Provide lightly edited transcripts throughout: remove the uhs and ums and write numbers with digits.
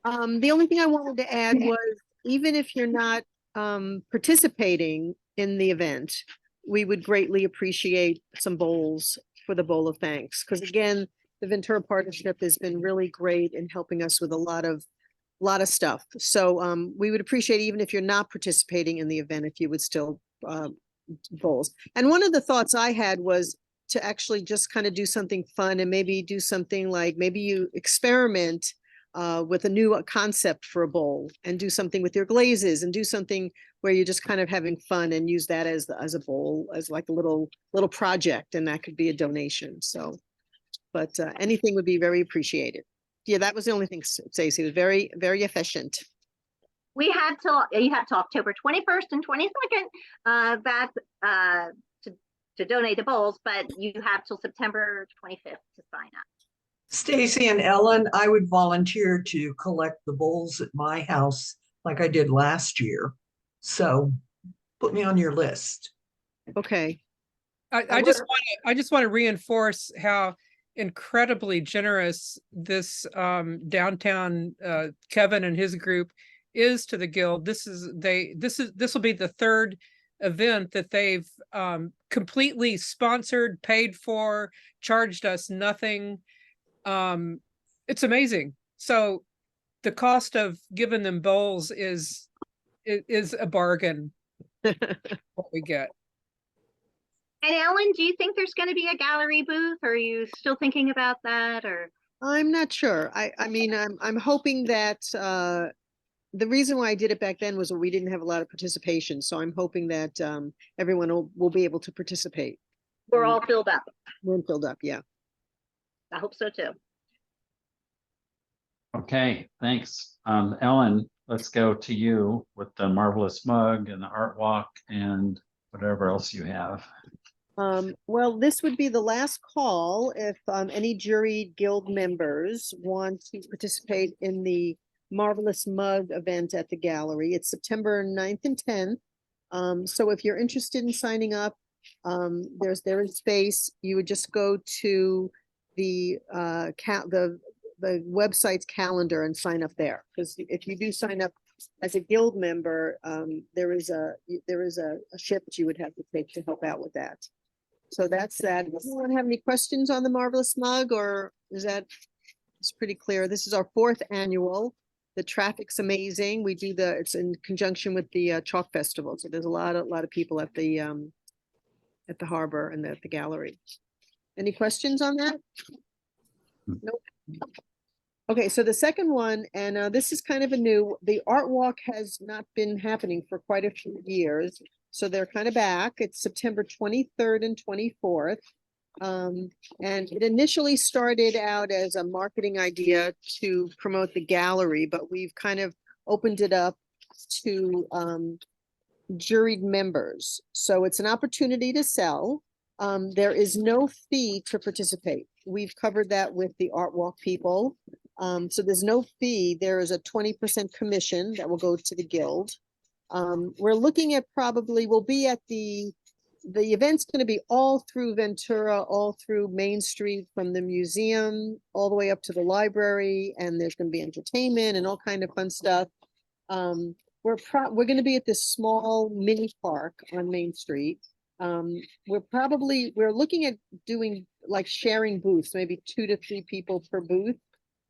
The only thing I wanted to add was, even if you're not participating in the event, we would greatly appreciate some bowls for the Bowl of Thanks. Because again, the Ventura Partnership has been really great in helping us with a lot of stuff. So we would appreciate, even if you're not participating in the event, if you would still bowls. And one of the thoughts I had was to actually just kind of do something fun, and maybe do something like, maybe you experiment with a new concept for a bowl, and do something with your glazes, and do something where you're just kind of having fun, and use that as a bowl, as like a little project, and that could be a donation. So, but anything would be very appreciated. Yeah, that was the only thing, Stacey. It was very, very efficient. We have till you have till October 21st and 22nd. That's to donate the bowls, but you have till September 25th to sign up. Stacy and Ellen, I would volunteer to collect the bowls at my house like I did last year. So put me on your list. Okay. I just want to reinforce how incredibly generous this downtown Kevin and his group is to the Guild. This will be the third event that they've completely sponsored, paid for, charged us nothing. It's amazing. So the cost of giving them bowls is a bargain. What we get. And Ellen, do you think there's going to be a gallery booth? Or are you still thinking about that? Or I'm not sure. I mean, I'm hoping that the reason why I did it back then was we didn't have a lot of participation. So I'm hoping that everyone will be able to participate. We're all filled up. We're filled up, yeah. I hope so too. Okay, thanks. Ellen, let's go to you with the marvelous mug and the art walk and whatever else you have. Well, this would be the last call if any juried Guild members want to participate in the Marvelous Mug event at the gallery. It's September 9th and 10th. So if you're interested in signing up, there is space. You would just go to the website's calendar and sign up there. Because if you do sign up as a Guild member, there is a shift you would have to take to help out with that. So that's that. Does anyone have any questions on the Marvelous Mug, or is that it's pretty clear? This is our 4th annual. The traffic's amazing. We do it's in conjunction with the Chalk Festival. So there's a lot of people at the harbor and at the gallery. Any questions on that? Nope. Okay, so the second one, and this is kind of the art walk has not been happening for quite a few years. So they're kind of back. It's September 23rd and 24th. And it initially started out as a marketing idea to promote the gallery, but we've kind of opened it up to juried members. So it's an opportunity to sell. There is no fee to participate. We've covered that with the art walk people. So there's no fee. There is a 20% commission that will go to the Guild. We're looking at we'll be at the event's going to be all through Ventura, all through Main Street, from the museum all the way up to the library, and there's going to be entertainment and all kind of fun stuff. We're going to be at this small mini park on Main Street. We're looking at doing like sharing booths, maybe 2 to 3 people per booth.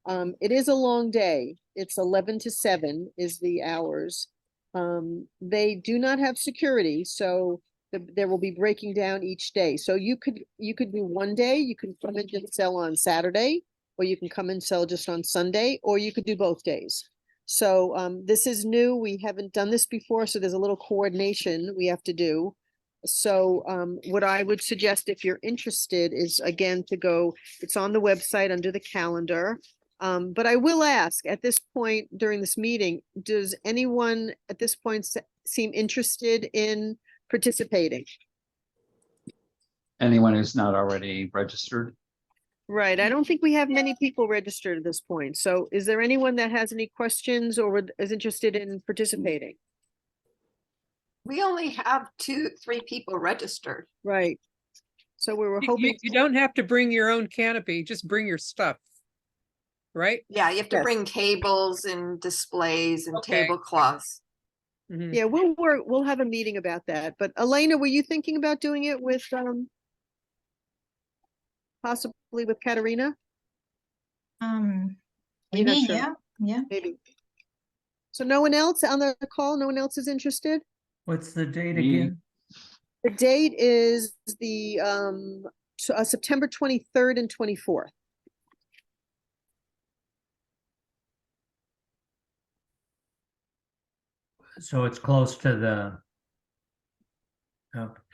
It is a long day. It's 11 to 7 is the hours. They do not have security, so there will be breaking down each day. So you could do one day, you can come and just sell on Saturday, or you can come and sell just on Sunday, or you could do both days. So this is new. We haven't done this before, so there's a little coordination we have to do. So what I would suggest, if you're interested, is again to go, it's on the website under the calendar. But I will ask at this point during this meeting, does anyone at this point seem interested in participating? Anyone who's not already registered? Right. I don't think we have many people registered at this point. So is there anyone that has any questions or is interested in participating? We only have 3 people registered. Right. So we were hoping you don't have to bring your own canopy, just bring your stuff. right? Yeah, you have to Yes. bring tables and displays and Okay. tablecloths. Mhm. Yeah, we'll have a meeting about that. But Elena, were you thinking about doing it with, possibly with Katerina? You're Maybe, not sure. yeah. Maybe. So no one else on the call? No one else is interested? What's the date Me. again? The date is the, September 23rd and 24th. So it's close to the.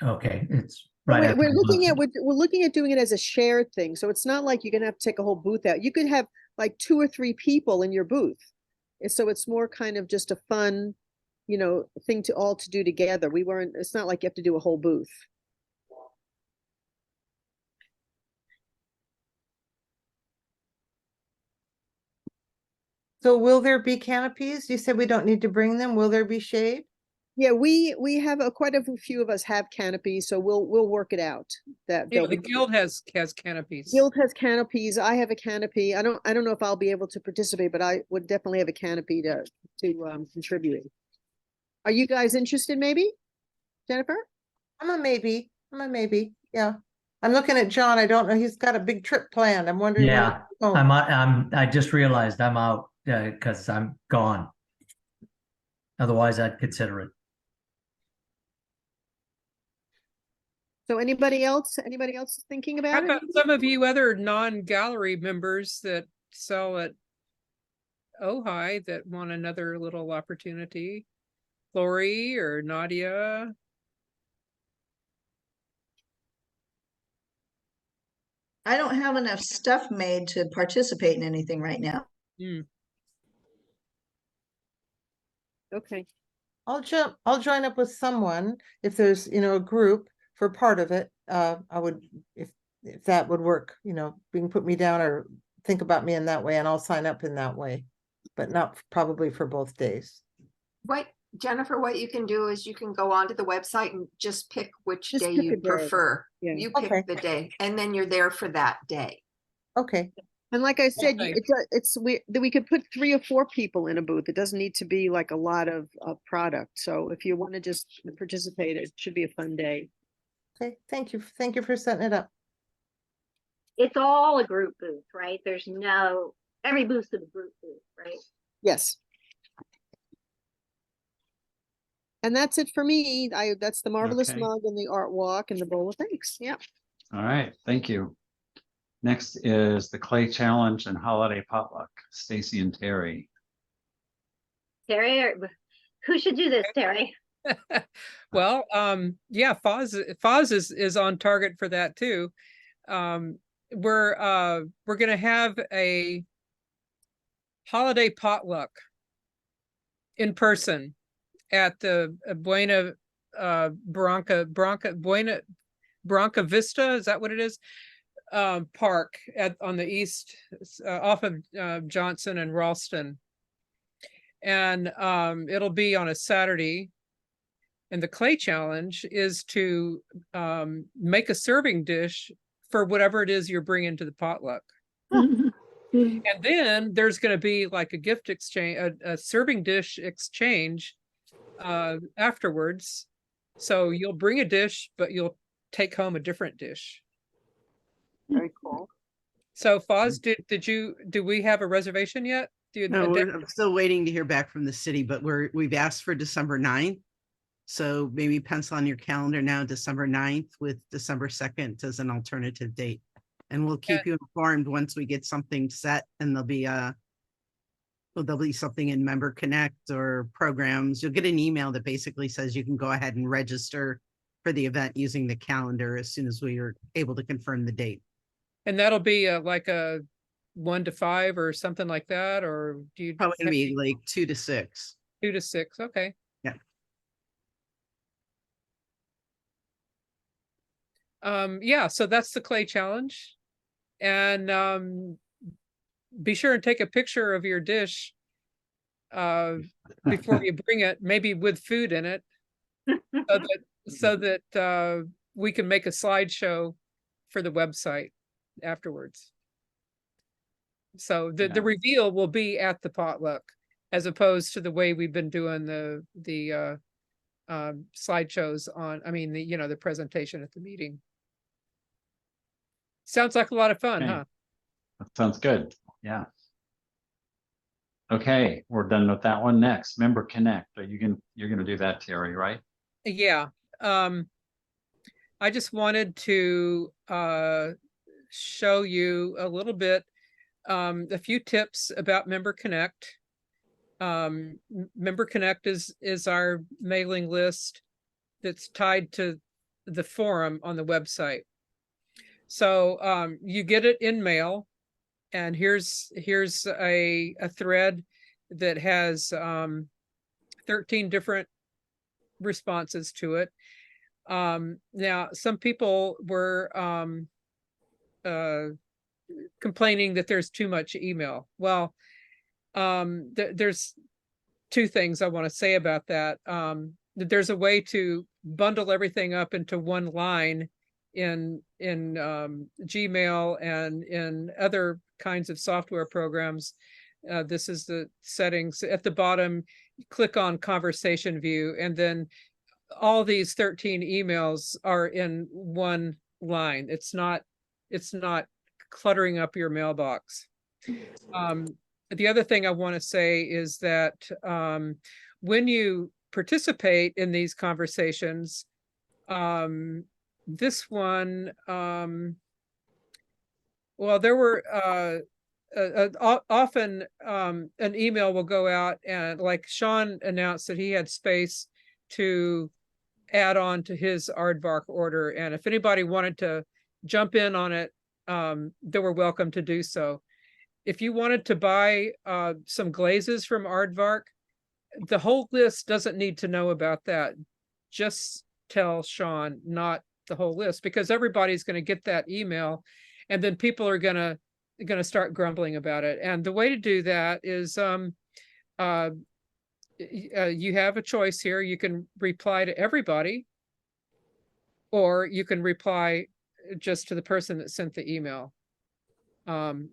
Okay, it's right We're, after we're the looking at, election. we're looking at doing it as a shared thing. So it's not like you're gonna have to take a whole booth out. You could have like 2 or 3 people in your booth. And so it's more kind of just a fun, thing to do together. It's not like you have to do a whole booth. So will there be canopies? You said we don't need to bring them. Will there be shade? Yeah, we have quite a few of us have canopies, so we'll work it out. That Yeah, there'll the be- guild has canopies. Guild has canopies. I have a canopy. I don't know if I'll be able to participate, but I would definitely have a canopy to contribute. Are you guys interested, maybe? Jennifer? I'm a maybe. Yeah. I'm looking at John. I don't know. He's got a big trip planned. I'm wondering. when Yeah, he's home. I just realized I'm out, because I'm gone. Otherwise, I'd consider it. So anybody else thinking How about it? about some of you other non-gallery members that sell at Ojai that want another little opportunity? Lori or Nadia? I don't have enough stuff made to participate in anything right now. Hmm. Okay, I'll join up with someone if there's, a group for part of it. I would, if that would work, we can put me down or think about me in that way and I'll sign up in that way, but not probably for both days. Jennifer, what you can do is you can go onto the website and just pick which Just day pick a you day. prefer. Yeah. You pick Okay. the day and then you're there for that day. Okay. and like I said, Okay. we could put 3 or 4 people in a booth. It doesn't need to be like a lot of product. So if you want to just participate, it should be a fun day. Okay. Thank you. Thank you for setting it up. It's all a group booth, right? Every booth's a group booth, right? Yes. And that's it for me. That's the marvelous Okay. mug and the art walk and the bowl of thanks. Yeah. All right, thank you. Next is the clay challenge and holiday potluck. Stacy and Terry. Terry, who should do this, Terry? Well, yeah, Foz is on target for that too. We're gonna have a holiday potluck in person at the Buena Branca Vista, is that what it is? Park on the east, off of Johnson and Ralston. And it'll be on a Saturday. And the clay challenge is to make a serving dish for whatever it is you're bringing to the potluck. And then there's going to be like a gift exchange, a serving dish exchange afterwards. So you'll bring a dish, but you'll take home a different dish. Very cool. So Foz, do we have a reservation yet? No, I'm still waiting to hear back from the city, but we've asked for December 9th. So maybe pencil on your calendar now, December 9th with December 2nd as an alternative date. And we'll keep you informed once we get something set, and there'll be something in Member Connect or programs. You'll get an email that basically says you can go ahead and register for the event using the calendar as soon as we are able to confirm the date. And that'll be like a 1 to 5 or something like that, or do you Probably gonna be like 2 to 6. 2 to 6? Okay. Yeah. Yeah, so that's the clay challenge. And be sure and take a picture of your dish before you bring it, maybe with food in it, so that we can make a slideshow for the website afterwards. So the Yeah. reveal will be at the potluck, as opposed to the way we've been doing the slideshows on, I mean, the presentation at the meeting. Sounds like a lot of fun, Okay. huh? That sounds good. Yeah. Okay, we're done with that one. Next, Member Connect. You're gonna do that, Terry, right? Yeah. I just wanted to show you a little bit, a few tips about Member Connect. Member Connect is our mailing list that's tied to the forum on the website. So you get it in mail, and here's a thread that has 13 different responses to it. Now some people were complaining that there's too much email. Well, there's two things I want to say about that. That there's a way to bundle everything up into one line in Gmail and in other kinds of software programs. This is the settings at the bottom. Click on conversation view, and then all these 13 emails are in one line. It's not cluttering up your mailbox. The other thing I want to say is that when you participate in these conversations, this one, well, there were often an email will go out, and like Sean announced that he had space to add on to his aardvark order, and if anybody wanted to jump in on it, they were welcome to do so. If you wanted to buy some glazes from aardvark, the whole list doesn't need to know about that. Just tell Sean, not the whole list, because everybody's going to get that email, and then people are going to start grumbling about it. And the way to do that is you have a choice here. You can reply to everybody, or you can reply just to the person that sent the email.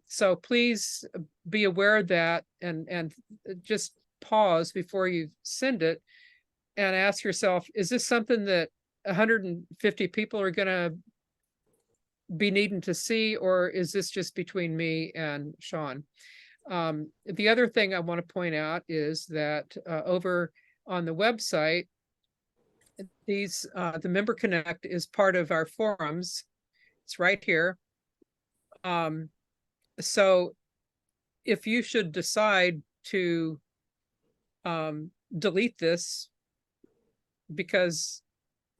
So please be aware of that, and just pause before you send it and ask yourself, is this something that 150 people are going to be needing to see, or is this just between me and Sean? The other thing I want to point out is that over on the website, the Member Connect is part of our forums. It's right here. So if you should decide to delete this because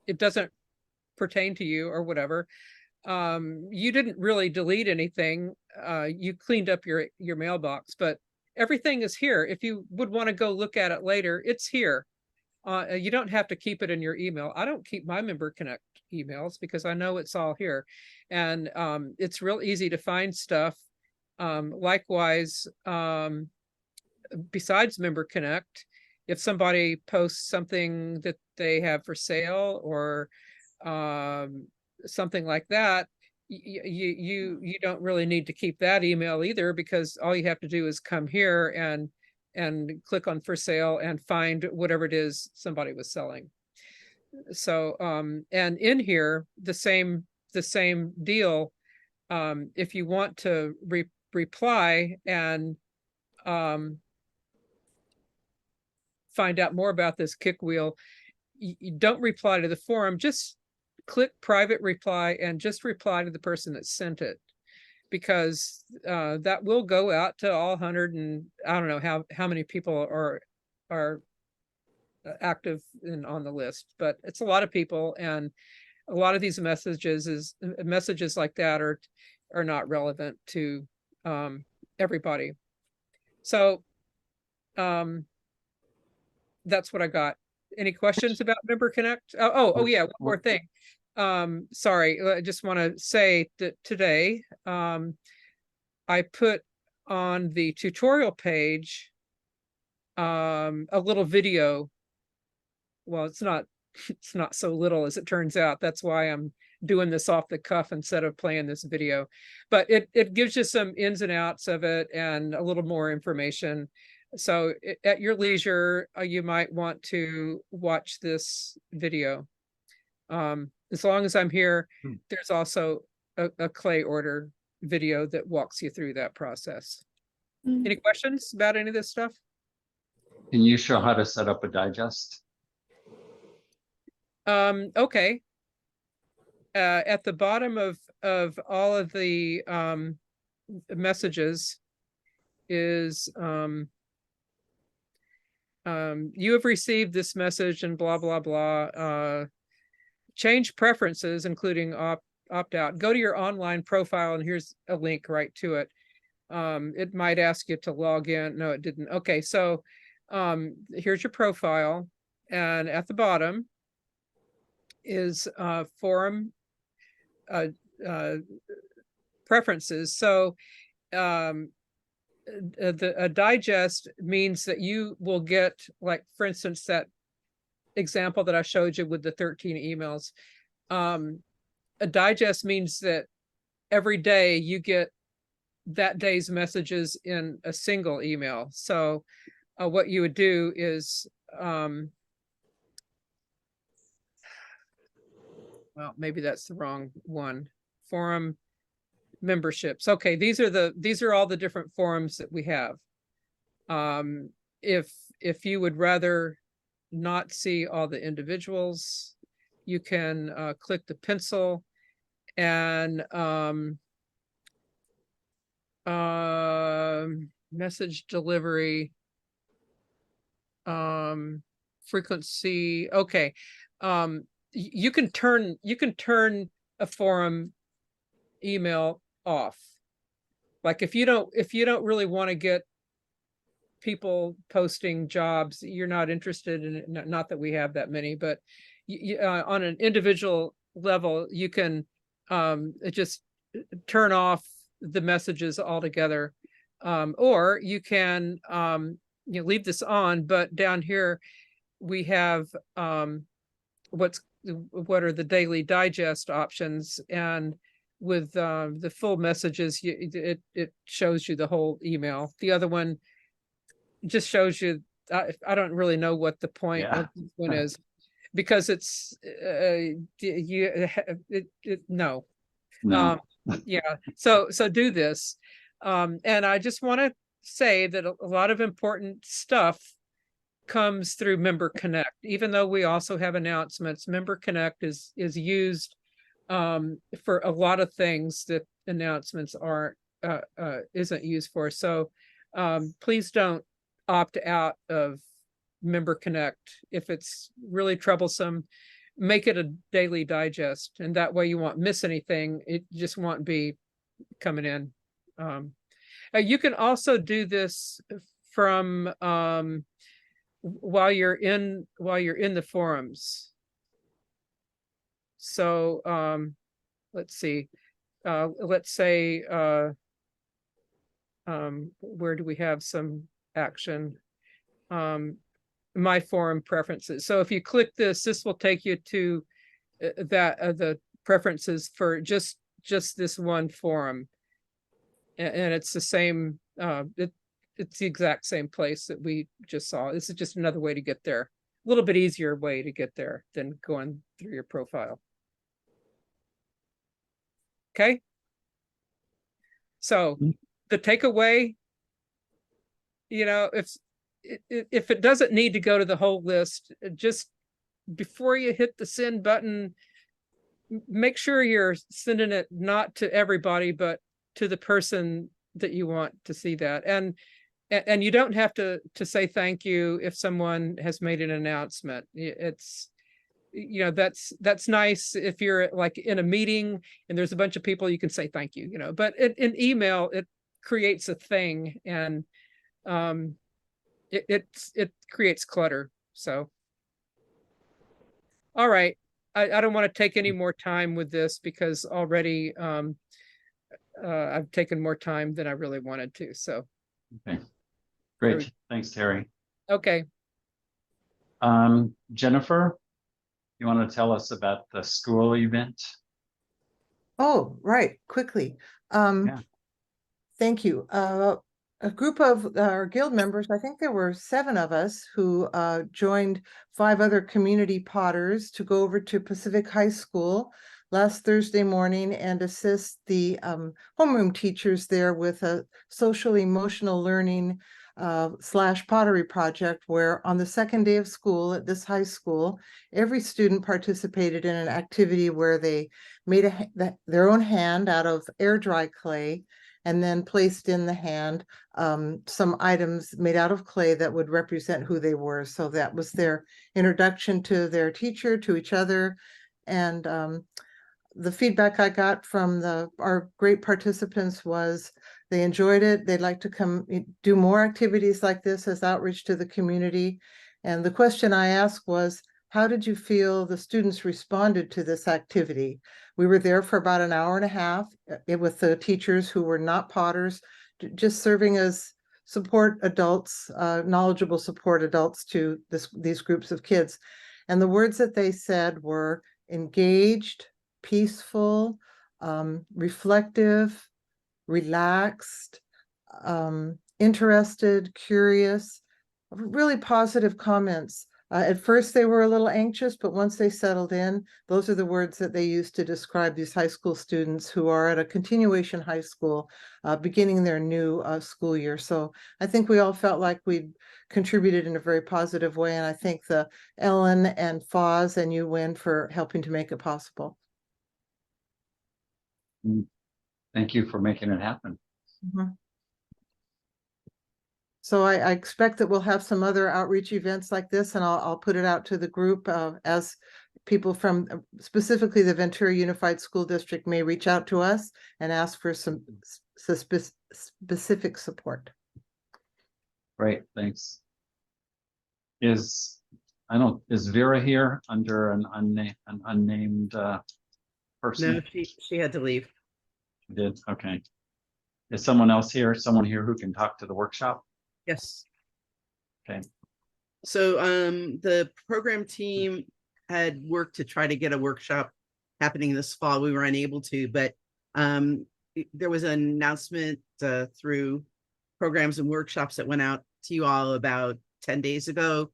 it doesn't pertain to you or whatever, you didn't really delete anything. You cleaned up your mailbox, but everything is here. If you would want to go look at it later, it's here. You don't have to keep it in your email. I don't keep my Member Connect emails because I know it's all here, and it's real easy to find stuff. Likewise, besides Member Connect, if somebody posts something that they have for sale or something like that, you don't really need to keep that email either, because all you have to do is come here and click on for sale and find whatever it is somebody was selling. So and in here the same deal. If you want to reply and find out more about this kick wheel, you don't reply to the forum, just click private reply and just reply to the person that sent it, because that will go out to all 100, and I don't know how many people are active on the list, but it's a lot of people, and a lot of these messages like that are not relevant to everybody. So that's what I got. Any questions about Member Connect? Oh yeah, one more thing. Sorry, I just want to say that today I put on the tutorial page a little video. Well, it's not so little as it turns out. That's why I'm doing this off the cuff instead of playing this video. But it gives you some ins and outs of it and a little more information. So at your leisure, you might want to watch this video. As long as I'm here, there's also a clay order video that walks you through that process. Any questions about any of this stuff? Can you show how to set up a digest? Okay. At the bottom of all of the messages is you have received this message and blah blah blah. Change preferences, including opt out. Go to your online profile, and here's a link right to it. It might ask you to log in. No, it didn't. Okay, so here's your profile, and at the bottom is forum preferences. So a digest means that you will get, like, for instance, that example that I showed you with the 13 emails. A digest means that every day you get that day's messages in a single email. So what you would do is, well, maybe that's the wrong one. Forum memberships. Okay, these are all the different forums that we have. If you would rather not see all the individuals, you can click the pencil and message delivery, frequency. Okay. You can turn a forum email off. Like if you don't really want to get people posting jobs, you're not interested in it. Not that we have that many, but on an individual level, you can just turn off the messages altogether, or you can leave this on. But down here we have what are the daily digest options, and with the full messages, it shows you the whole email. The other one just shows you. I don't really know what the point of this one is, because it's no. Yeah. So do this, and I just want to say that a lot of important stuff comes through Member Connect. Even though we also have announcements, Member Connect is used for a lot of things that announcements isn't used for. So please don't opt out of Member Connect. If it's really troublesome, make it a daily digest, and that way you won't miss anything. It just won't be coming in. You can also do this from while you're in the forums. So let's see. Let's say where do we have some action? My forum preferences. So if you click this will take you to the preferences for just this one forum, and it's the same. It's the exact same place that we just saw. This is just another way to get there. A little bit easier way to get there than going through your profile. Okay. So the takeaway, if it doesn't need to go to the whole list, just before you hit the send button, make sure you're sending it not to everybody, but to the person that you want to see that. And you don't have to say thank you if someone has made an announcement. It's, that's nice if you're like in a meeting and there's a bunch of people, you can say thank you, but in email, it creates a thing, and it creates clutter. So, all right. I don't want to take any more time with this, because already I've taken more time than I really wanted to. So. Okay. Great. Thanks, Terry. Okay. Jennifer, you want to tell us about the school event? Oh, right, quickly. Yeah. Thank you. A group of our guild members, I think there were 7 of us who joined 5 other community potters to go over to Pacific High School last Thursday morning and assist the homeroom teachers there with a social emotional learning / pottery project, where on the second day of school at this high school, every student participated in an activity where they made their own hand out of air dry clay and then placed in the hand some items made out of clay that would represent who they were. So that was their introduction to their teacher, to each other. And the feedback I got from our great participants was they enjoyed it. They'd like to come do more activities like this as outreach to the community. And the question I asked was, how did you feel the students responded to this activity? We were there for about an hour and a half with the teachers who were not potters, just serving as support adults, knowledgeable support adults to these groups of kids. And the words that they said were engaged, peaceful, reflective, relaxed, interested, curious, really positive comments. At first they were a little anxious, but once they settled in, those are the words that they used to describe these high school students who are at a continuation high school, beginning their new school year. So I think we all felt like we'd contributed in a very positive way. And I thank the Ellen and Foz and you, Wynn, for helping to make it possible. Thank you for making it happen. Mhm. So I expect that we'll have some other outreach events like this, and I'll put it out to the group as people from specifically the Ventura Unified School District may reach out to us and ask for some specific support. Great, thanks. Is Vera here under an unnamed person? No, she had to leave. She did, okay. Is someone else here? Someone here who can talk to the workshop? Yes. Okay. So the program team had worked to try to get a workshop happening this fall. We were unable to, but there was an announcement through programs and workshops that went out to you all about 10 days ago.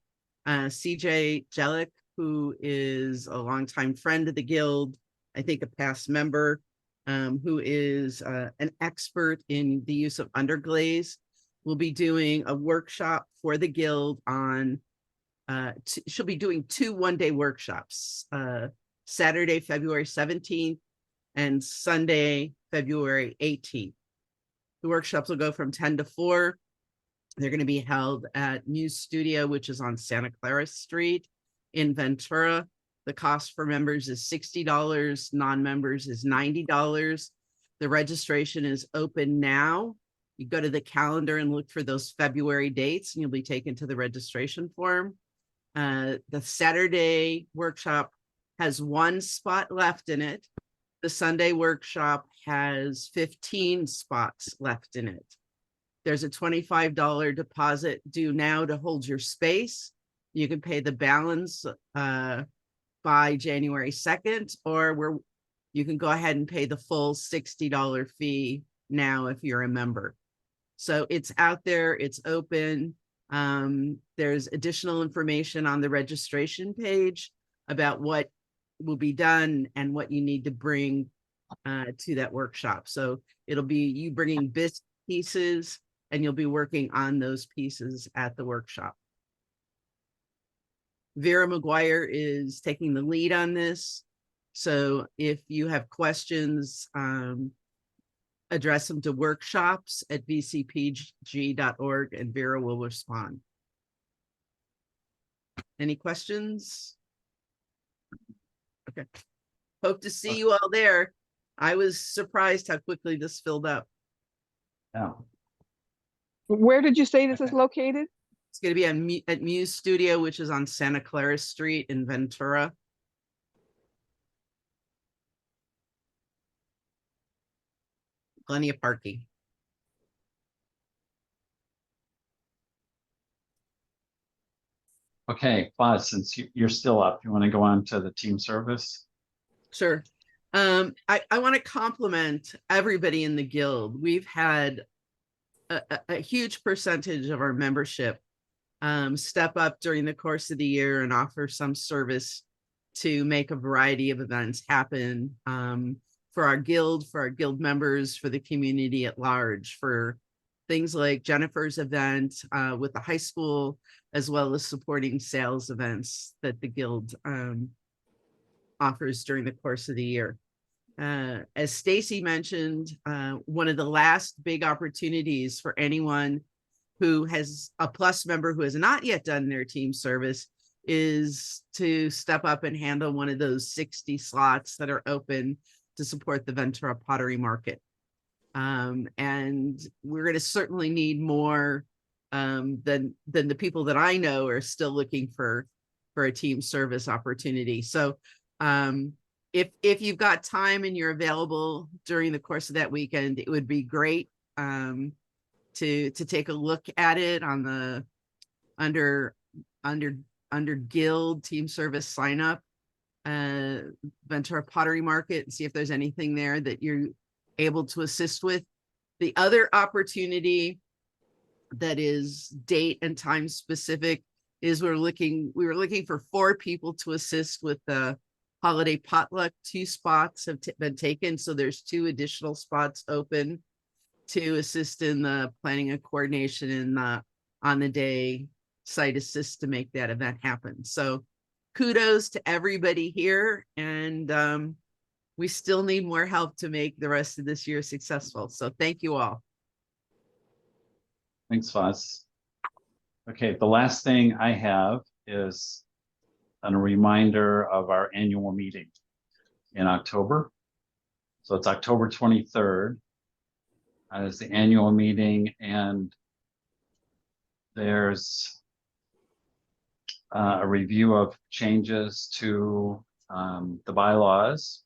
CJ Jellick, who is a longtime friend of the Guild, I think a past member, who is an expert in the use of underglaze, will be doing a workshop for the Guild on, she'll be doing 2 one-day workshops, Saturday, February 17th and Sunday, February 18th. The workshops will go from 10 to 4. They're going to be held at Muse Studio, which is on Santa Clara Street in Ventura. The cost for members is $60. Non-members is $90. The registration is open now. You go to the calendar and look for those February dates and you'll be taken to the registration form. The Saturday workshop has 1 spot left in it. The Sunday workshop has 15 spots left in it. There's a $25 deposit due now to hold your space. You can pay the balance by January 2nd, or you can go ahead and pay the full $60 fee now if you're a member. So it's out there, it's open. There's additional information on the registration page about what will be done and what you need to bring to that workshop. So it'll be you bringing bits pieces and you'll be working on those pieces at the workshop. Vera McGuire is taking the lead on this. So if you have questions, address them to workshops@vcpg.org and Vera will respond. Any questions? Okay. Hope to see you all there. I was surprised how quickly this filled up. Yeah. Where did you say this is located? It's going to be at Muse Studio, which is on Santa Clara Street in Ventura. Plenty of parking. Okay, Claude, since you're still up, you want to go on to the team service? Sure. I want to compliment everybody in the guild. We've had a huge percentage of our membership step up during the course of the year and offer some service to make a variety of events happen for our guild members, for the community at large, for things like Jennifer's event with the high school, as well as supporting sales events that the guild offers during the course of the year. As Stacy mentioned, one of the last big opportunities for anyone who has a Plus member who has not yet done their team service is to step up and handle one of those 60 slots that are open to support the Ventura Pottery Market. And we're going to certainly need more than the people that I know are still looking for a team service opportunity. So if you've got time and you're available during the course of that weekend, it would be great to take a look at it on the under guild team service sign up Ventura Pottery Market and see if there's anything there that you're able to assist with. The other opportunity that is date and time specific is we were looking for 4 people to assist with the holiday potluck. 2 spots have been taken, so there's 2 additional spots open to assist in the planning and coordination and on the day site assist to make that event happen. So kudos to everybody here, and we still need more help to make the rest of this year successful. So thank you all. Thanks, Foz. Okay, the last thing I have is a reminder of our annual meeting in October. So it's October 23rd. Is the annual meeting, and there's a review of changes to the bylaws.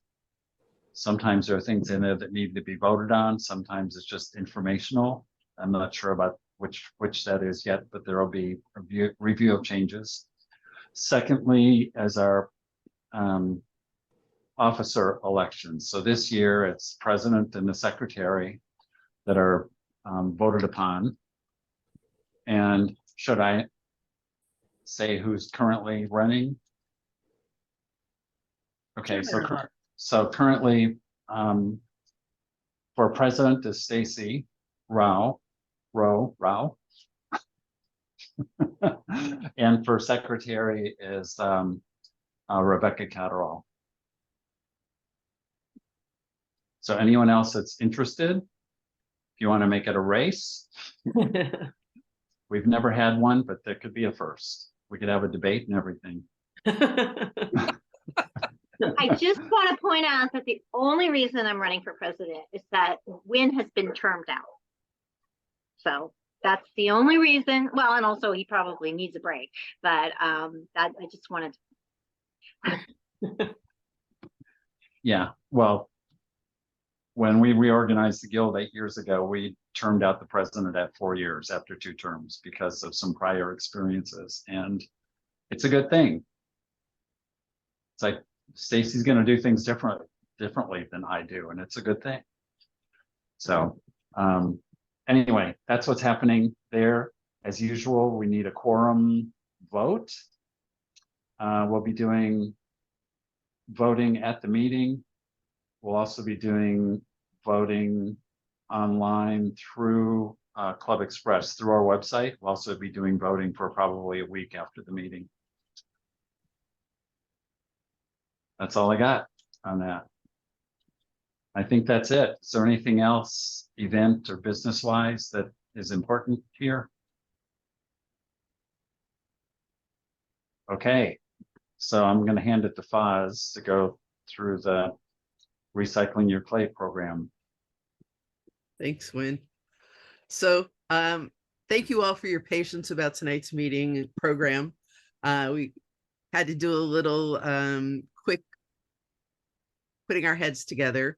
Sometimes there are things in there that need to be voted on. Sometimes it's just informational. I'm not sure about which that is yet, but there will be a review of changes. Secondly, as our officer elections. So this year it's president and the secretary that are voted upon. And should I say who's currently running? Okay, so currently for president is Stacy Rao. And for secretary is Rebecca Catterall. So anyone else that's interested, if you want to make it a race, we've never had one, but there could be a first. We could have a debate and everything. I just want to point out that the only reason I'm running for president is that Wynn has been termed out. So that's the only reason. Well, and also he probably needs a break, but I just wanted to. Yeah, well, when we reorganized the guild 8 years ago, we termed out the president at 4 years after 2 terms because of some prior experiences, and it's a good thing. It's like Stacy's going to do things differently than I do, and it's a good thing. So anyway, that's what's happening there. As usual, we need a quorum vote. We'll be doing voting at the meeting. We'll also be doing voting online through Club Express, through our website. We'll also be doing voting for probably a week after the meeting. That's all I got on that. I think that's it. Is there anything else, event or business-wise, that is important here? Okay, so I'm going to hand it to Foz to go through the Recycling Your Clay program. Thanks, Wynn. So thank you all for your patience about tonight's meeting program. We had to do a little quick putting our heads together.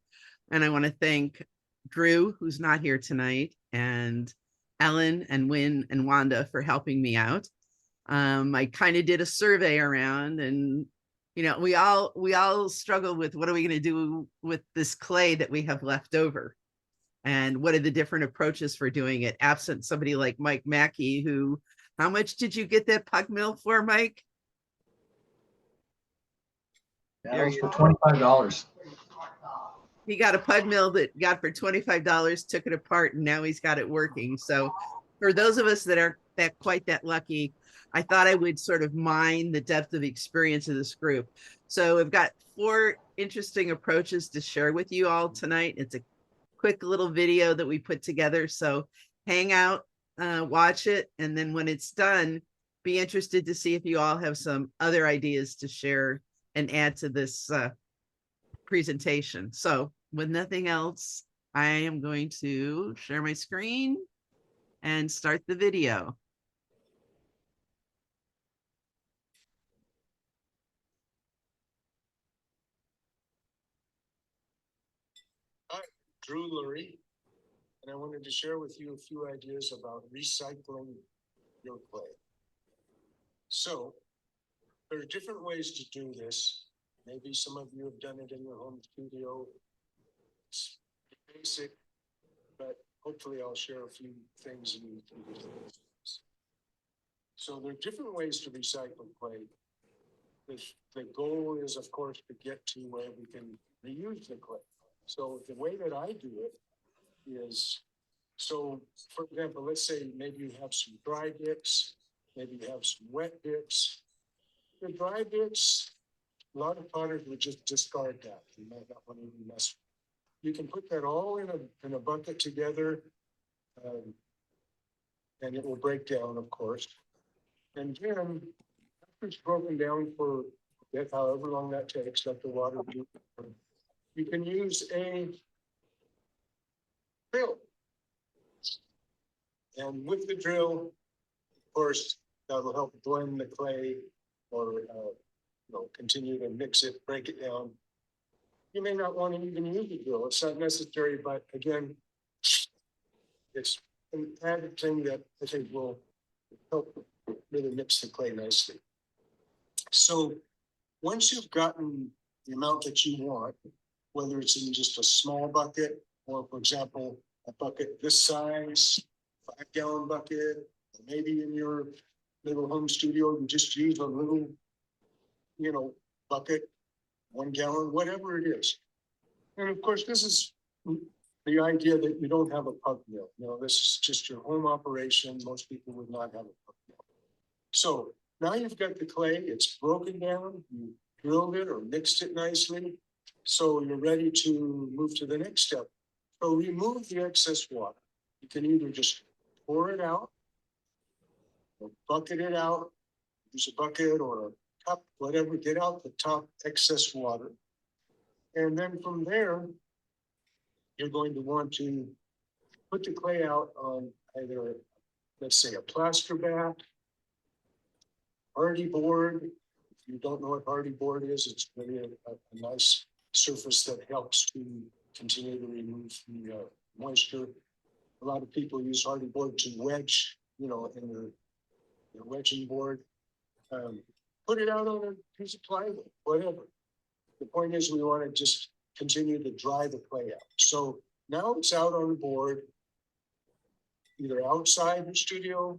And I want to thank Drew, who's not here tonight, and Ellen and Wynn and Wanda for helping me out. I kind of did a survey around and You know, we all struggle with what are we going to do with this clay that we have left over? And what are the different approaches for doing it? Absent somebody like Mike Mackey, who, how much did you get that puck mill for, Mike? That was for $25. He got a pud mill that got for $25, took it apart, and now he's got it working. So for those of us that are quite that lucky, I thought I would sort of mine the depth of experience of this group. So I've got 4 interesting approaches to share with you all tonight. It's a quick little video that we put together. So hang out, watch it, and then when it's done, be interested to see if you all have some other ideas to share and add to this presentation. So with nothing else, I am going to share my screen and start the video. Hi, Drew Lurie, and I wanted to share with you a few ideas about recycling your clay. So there are different ways to do this. Maybe some of you have done it in your home studio. It's basic, but hopefully I'll share a few things. So there are different ways to recycle clay. The goal is, of course, to get to where we can reuse the clay. So the way that I do it is, so for example, let's say maybe you have some dry bits, maybe you have some wet bits. The dry bits, a lot of potters would just discard that. You might not want to even mess with it. You can put that all in a bucket together, and it will break down, of course. And then after it's broken down for however long that takes, let the water do. You can use a drill. And with the drill, of course, that'll help blend the clay or continue to mix it, break it down. You may not want to even use the drill. It's not necessary, but again, it's an added thing that I think will help really mix the clay nicely. So once you've gotten the amount that you want, whether it's in just a small bucket or, for example, a bucket this size, 5-gallon bucket, or maybe in your little home studio, you just use a little, bucket, 1 gallon, whatever it is. And of course, this is the idea that you don't have a puck mill. This is just your home operation. Most people would not have a puck mill. So now you've got the clay, it's broken down, you drilled it or mixed it nicely. So you're ready to move to the next step. So remove the excess water. You can either just pour it out or bucket it out, use a bucket or a cup, whatever, get out the top excess water. And then from there, you're going to want to put the clay out on either, let's say, a plaster bath, hardy board. If you don't know what hardy board is, it's really a nice surface that helps to continue to remove the moisture. A lot of people use hardy board to wedge, in their wedging board. Put it out on a piece of plywood, whatever. The point is we want to just continue to dry the clay out. So now it's out on the board, either outside the studio,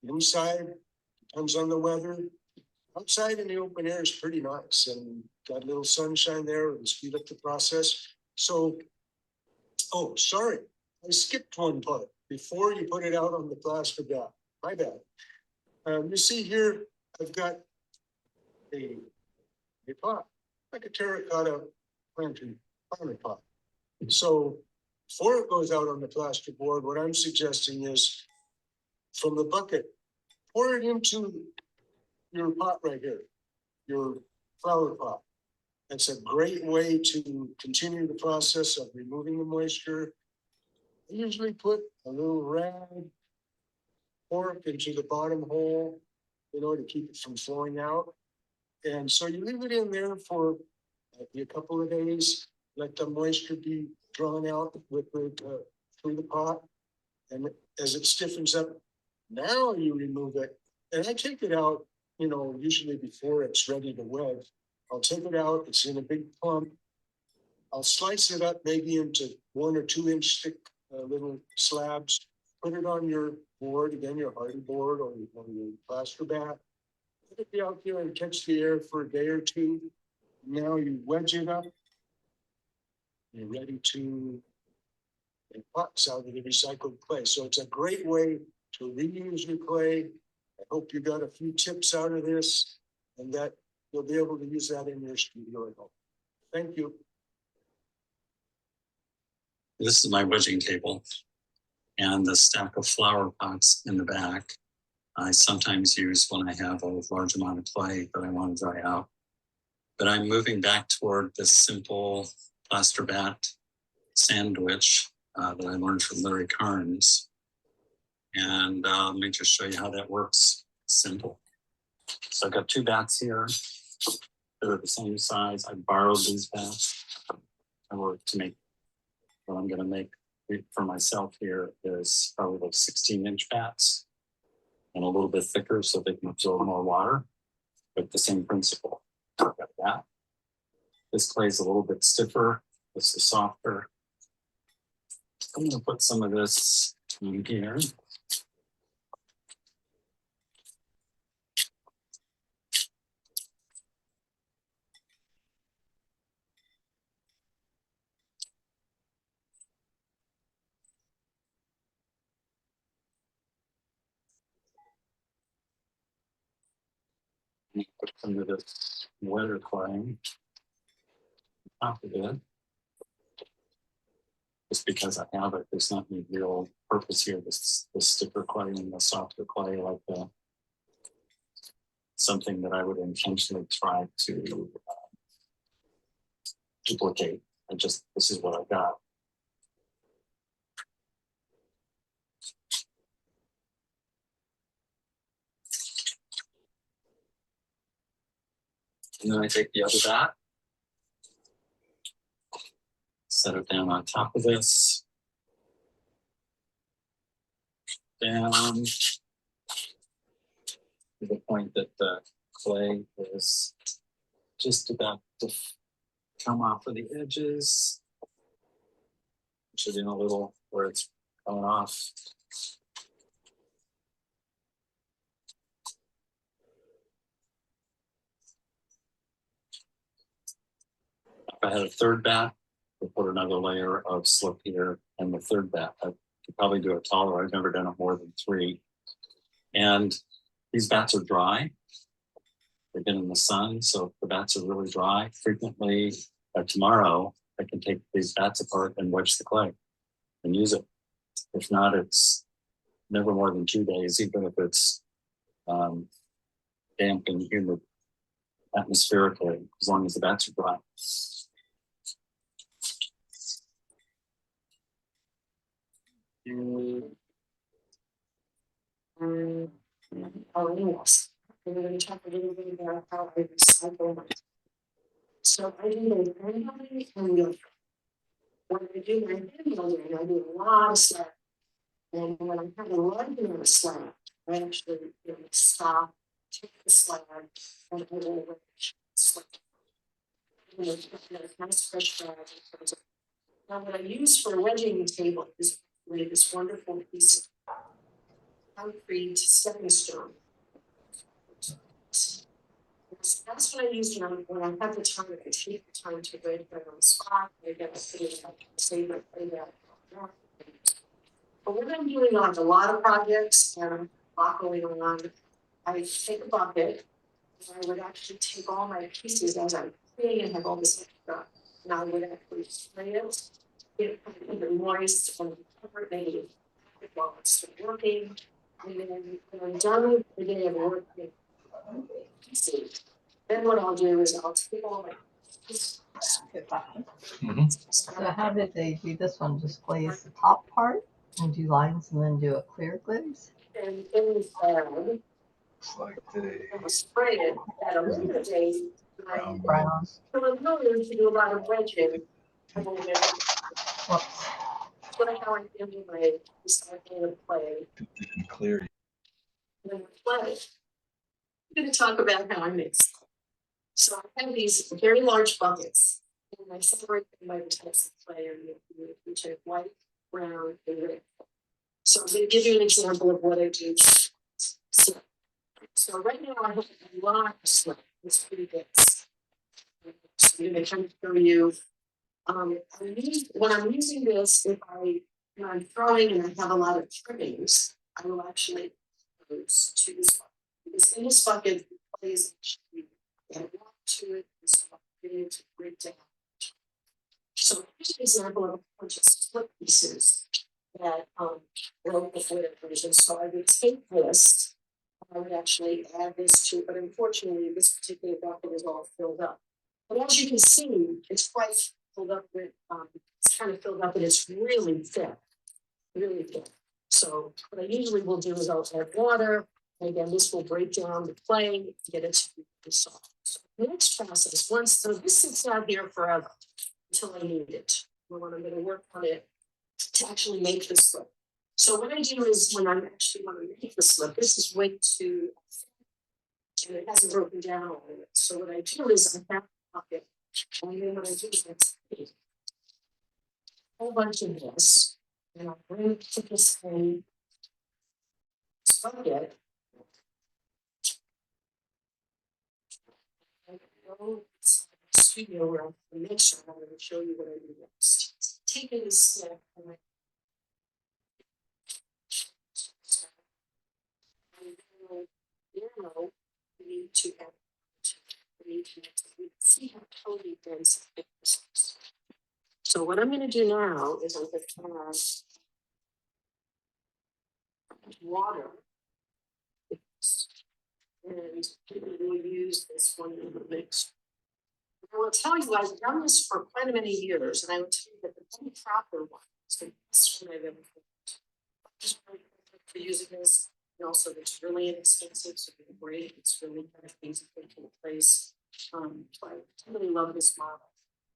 inside, depends on the weather. Outside in the open air is pretty nice and got a little sunshine there, it'll speed up the process. So, oh, sorry, I skipped one part before you put it out on the plaster bath. My bad. You see here, I've got a pot, like a terracotta planter pot. So before it goes out on the plaster board, what I'm suggesting is from the bucket, pour it into your pot right here, your flower pot. It's a great way to continue the process of removing the moisture. I usually put a little rag pork into the bottom hole, to keep it from flowing out. And so you leave it in there for a couple of days, let the moisture be drawn out with through the pot. And as it stiffens up, now you remove it. And I take it out, usually before it's ready to wedge I'll take it out, it's in a big pump. I'll slice it up maybe into 1 or 2 inch thick little slabs, put it on your board, again, your hardy board or your plaster bath. Let it out there and catch the air for a day or two. Now you wedge it up. You're ready to make pots out of the recycled clay. So it's a great way to reuse your clay. I hope you got a few tips out of this and that you'll be able to use that in your studio at home. Thank you. This is my wedging table and the stack of flower pots in the back. I sometimes use when I have a large amount of clay that I want to dry out. But I'm moving back toward this simple plaster bat sandwich that I learned from Larry Carnes. And let me just show you how that works. Simple. So I've got 2 bats here. They're the same size. I borrowed these bats. I work to make what I'm going to make for myself here is probably like 16-inch bats and a little bit thicker so they can absorb more water, but the same principle. I've got that. This clay is a little bit stiffer. This is softer. I'm going to put some of this in here. Put some of this wetter clay on top of it. Just because I have it, there's not any real purpose here. This stiffer clay and the softer clay, like something that I would intentionally try to duplicate. This is what I got. And then I take the other bat, set it down on top of this, down to the point that the clay is just about to come off of the edges. Push it in a little where it's coming off. If I had a third bat, I'd put another layer of slip here and the third bat. I could probably do it taller. I've never done it more than 3. And these bats are dry. They've been in the sun, so if the bats are really dry, frequently tomorrow, I can take these bats apart and wedge the clay and use it. If not, it's never more than 2 days, even if it's damp and humid atmospherically, as long as the bats are dry. Oh, yes. I'm going to talk a little bit about how I recycle my. So I do my handling and wheel. When I do my handling, I do a lot of slab. And when I'm having a regular slab, I actually stop, take the slab, and I will wedge slab. Nice fresh slab. Now, what I use for a wedging table is really this wonderful piece of concrete stepping stone. That's what I use when I have the time. I take the time to wedge it on the spot. I get to put it up, save it, play that. But when I'm doing on a lot of projects and a lot going on, I take a bucket and I would actually take all my pieces as I'm cleaning and have all this extra. And I would actually spray it, get it even moist and cover it maybe while it's still working. And then when I'm done with the day of work, then what I'll do is I'll take all my pieces. So how did they do this one? Just glaze the top part and do lines and then do a clear glaze? And in the bag, It's like they I'll spray it at a later date. Brown. So I'm going to do a lot of wedging. And then Whoops. that's what how I do my recycling of clay. clear. And then with clay, I'm going to talk about how I mix. So I have these very large buckets, and I separate them by the types of clay, which are white, brown, and red. So I'm going to give you an example of what I do. So right now I have a lot of slip. It's pretty big. So I'm going to kind of show you. When I'm using this, when I'm throwing and I have a lot of trimmings, I will actually use to this bucket. Because in this bucket, the clay is actually add water to it, and so I'm getting it to break down. So here's an example of a bunch of split pieces that wrote before the version. So I would take this, I would actually add this to, but unfortunately, this particular bucket is all filled up. But as you can see, it's quite filled up with, it's kind of filled up and it's really thick, really thick. So what I usually will do is I'll add water, and again, this will break down the clay, get it to be soft. So the next process, so this sits out here forever until I need it. When I'm going to work on it to actually make the slip. So what I do is when I actually want to make the slip, this is way too thick, and it hasn't broken down all of it. So what I do is I have a bucket, and then what I do is I take a whole bunch of this, and I'll bring it to this thing, this bucket. And I go inside the studio where I'm going to make sure I'm going to show you what I do next. Taking this slip and I now we need to add see how totally dense it is. So what I'm going to do now is I'm going to add water, and we'll use this one in the mix. I will tell you, I've done this for quite many years, and I will tell you that the one proper one is the best one I've ever found. Just for using this, and also it's really inexpensive, so it's great. It's really kind of easy to put in place. So I really love this model.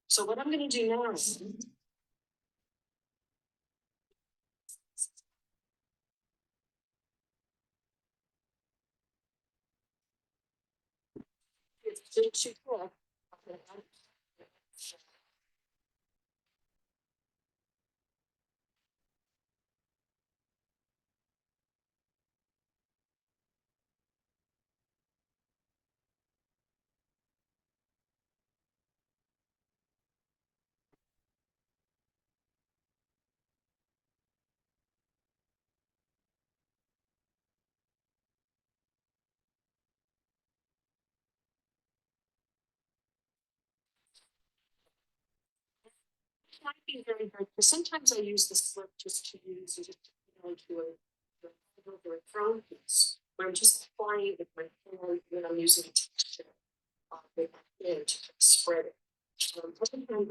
So what I'm going to do now is it's too quick. Might be very hard because sometimes I use the slip just to use just to a throne piece where I'm just applying it with my hand when I'm using a texture with my hand to spread it. Other times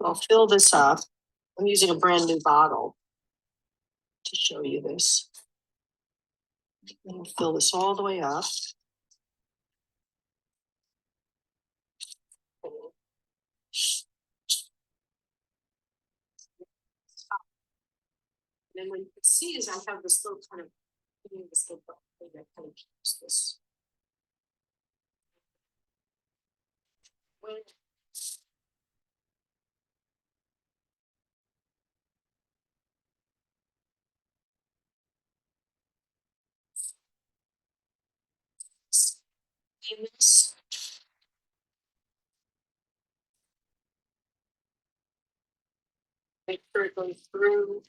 I'll fill this up. I'm using a brand new bottle to show you this. And I'll fill this all the way up. And then what you can see is I have this little kind of this little thing that kind of keeps this. When this make sure it goes through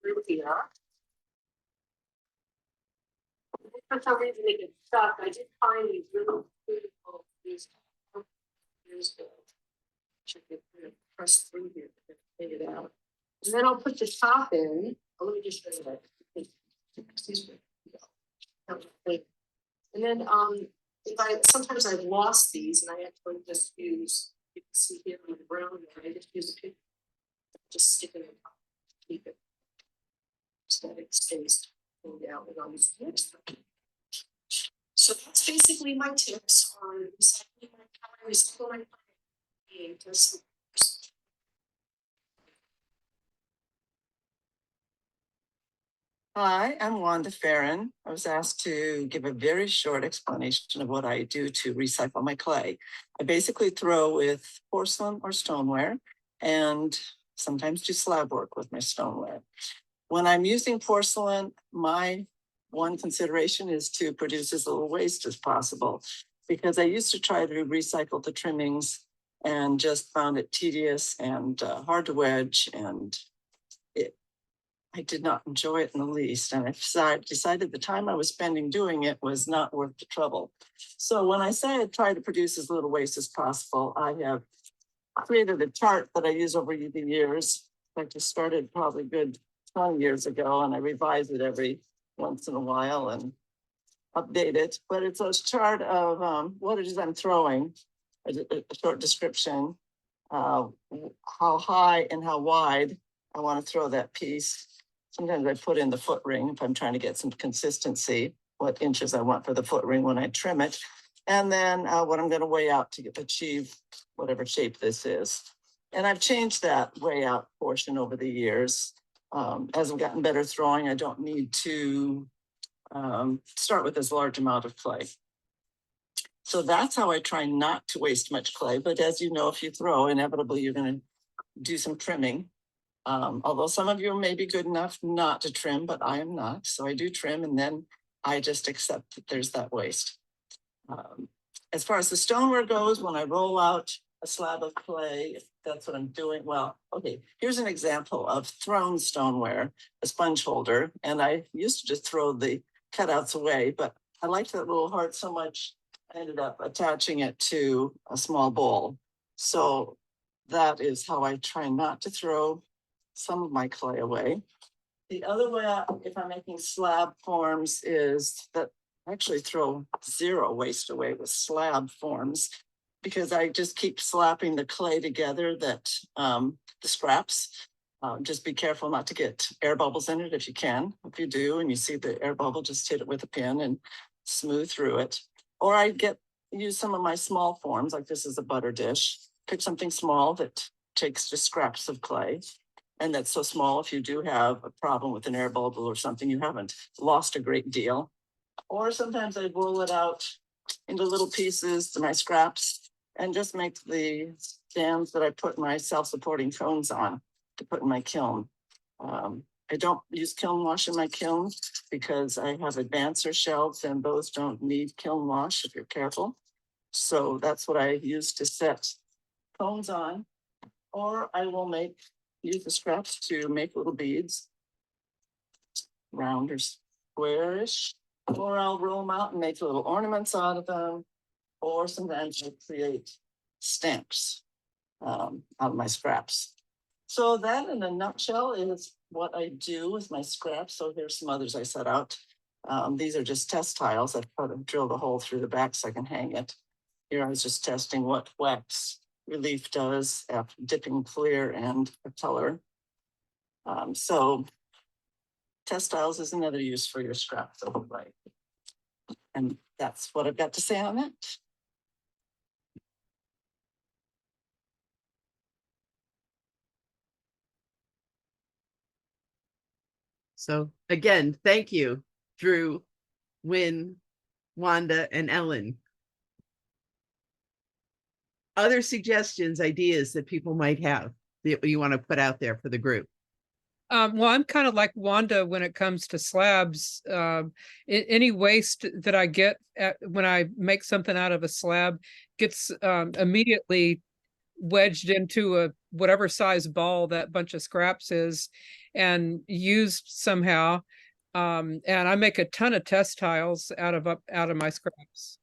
through here. For some reason it gets stuck. I did find these really beautiful these here's the check it press through here to figure it out. And then I'll put the top in. Oh, let me just show you that. Excuse me. And then if sometimes I've lost these and I actually just use, you can see here on the brown, I just use a paper, just stick it in the top, keep it so that it stays pulled out and on this next one. So that's basically my tips on recycling my time, recycle my time. Just Hi, I'm Wanda Farron. I was asked to give a very short explanation of what I do to recycle my clay. I basically throw with porcelain or stoneware and sometimes do slab work with my stoneware. When I'm using porcelain, my one consideration is to produce as little waste as possible because I used to try to recycle the trimmings and just found it tedious and hard to wedge, and I did not enjoy it in the least. And I decided the time I was spending doing it was not worth the trouble. So when I say I try to produce as little waste as possible, I have created a chart that I use over the years. I just started probably good 20 years ago, and I revise it every once in a while and update it. But it's a chart of what it is I'm throwing, a short description, how high and how wide I want to throw that piece. Sometimes I put in the foot ring if I'm trying to get some consistency, what inches I want for the foot ring when I trim it. And then what I'm going to weigh out to achieve whatever shape this is. And I've changed that weigh out portion over the years. As I've gotten better throwing, I don't need to start with this large amount of clay. So that's how I try not to waste much clay. But as you know, if you throw, inevitably you're going to do some trimming. Although some of you may be good enough not to trim, but I am not. So I do trim, and then I just accept that there's that waste. As far as the stoneware goes, when I roll out a slab of clay, if that's what I'm doing. Well, okay, here's an example of thrown stoneware, a sponge holder. And I used to just throw the cutouts away, but I liked that little heart so much, I ended up attaching it to a small bowl. So that is how I try not to throw some of my clay away. The other way, if I'm making slab forms, is that I actually throw zero waste away with slab forms because I just keep slapping the clay together, that the scraps. Just be careful not to get air bubbles in it if you can. If you do and you see the air bubble, just hit it with a pin and smooth through it. Or I use some of my small forms, like this is a butter dish. Pick something small that takes just scraps of clay. And that's so small, if you do have a problem with an air bubble or something, you haven't lost a great deal. Or sometimes I roll it out into little pieces, my scraps, and just make the stands that I put my self-supporting cones on to put in my kiln. I don't use kiln wash in my kiln because I have advancer shelves and those don't need kiln wash if you're careful. So that's what I use to set cones on. Or I will use the scraps to make little beads, round or squarish, or I'll roll them out and make little ornaments out of them. Or sometimes I create stamps out of my scraps. So that in a nutshell is what I do with my scraps. So here's some others I set out. These are just test tiles. I've drilled a hole through the back so I can hang it. Here I was just testing what wax relief does after dipping clear and a color. So textiles is another use for your scraps overlay. And that's what I've got to say on that. So again, thank you, Drew, Wynn, Wanda, and Ellen. Other suggestions, ideas that people might have that you want to put out there for the group? Well, I'm kind of like Wanda when it comes to slabs. Any waste that I get when I make something out of a slab gets immediately wedged into whatever size ball that bunch of scraps is and used somehow. And I make a ton of test tiles out of my scraps.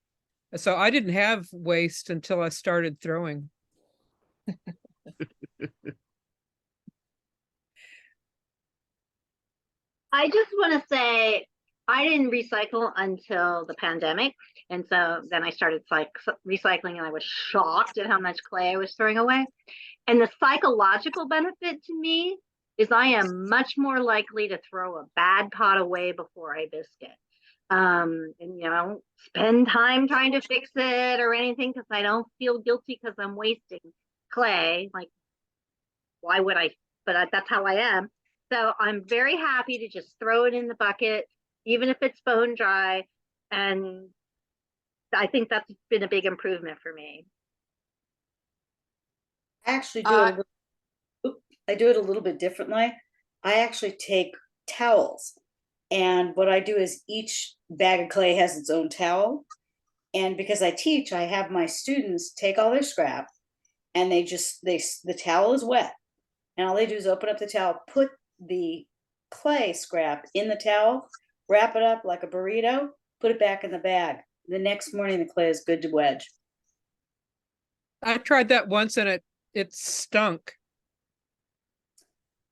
So I didn't have waste until I started throwing. I just want to say I didn't recycle until the pandemic. And so then I started recycling and I was shocked at how much clay I was throwing away. And the psychological benefit to me is I am much more likely to throw a bad pot away before I bisque it. And spend time trying to fix it or anything because I don't feel guilty because I'm wasting clay. Like, why would I? But that's how I am. So I'm very happy to just throw it in the bucket, even if it's bone dry. And I think that's been a big improvement for me. I actually do I do it a little bit differently. I actually take towels, and what I do is each bag of clay has its own towel. And because I teach, I have my students take all their scrap, and the towel is wet, and all they do is open up the towel, put the clay scrap in the towel, wrap it up like a burrito, put it back in the bag. The next morning, the clay is good to wedge. I tried that once and it stunk.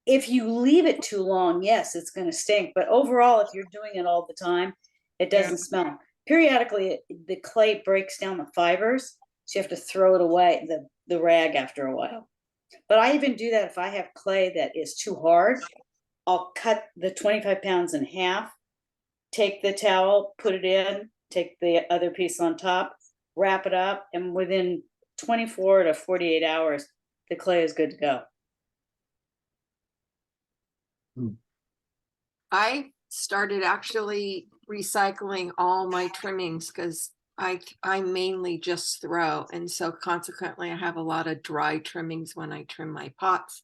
If you leave it too long, yes, it's going to stink. But overall, if you're doing it all the time, it doesn't smell. Periodically, the clay breaks down the fibers, so you have to throw it away, the rag, after a while. But I even do that if I have clay that is too hard. I'll cut the 25 pounds in half, take the towel, put it in, take the other piece on top, wrap it up, and within 24 to 48 hours, the clay is good to go. I started actually recycling all my trimmings because I mainly just throw, and so consequently I have a lot of dry trimmings when I trim my pots.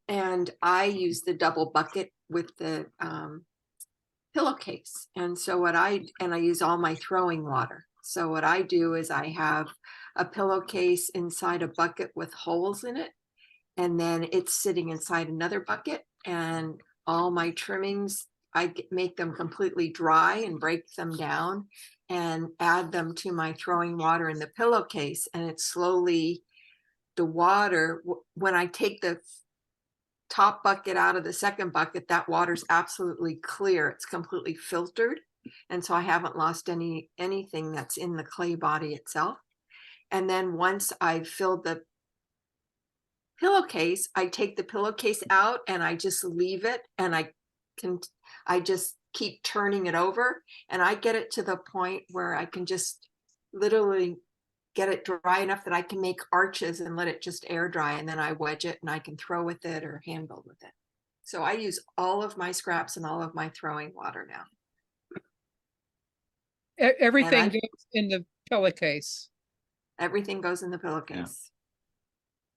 And I use the double bucket with the pillowcase. And so I use all my throwing water. So what I do is I have a pillowcase inside a bucket with holes in it, and then it's sitting inside another bucket, and all my trimmings, I make them completely dry and break them down and add them to my throwing water in the pillowcase. And it's slowly, the water, when I take the top bucket out of the second bucket, that water's absolutely clear. It's completely filtered. And so I haven't lost anything that's in the clay body itself. And then once I've filled the pillowcase, I take the pillowcase out and I just leave it, and I just keep turning it over, and I get it to the point where I can just literally get it dry enough that I can make arches and let it just air dry, and then I wedge it and I can throw with it or hand build with it. So I use all of my scraps and all of my throwing water now. Everything goes in the pillowcase. Everything goes in the pillowcase.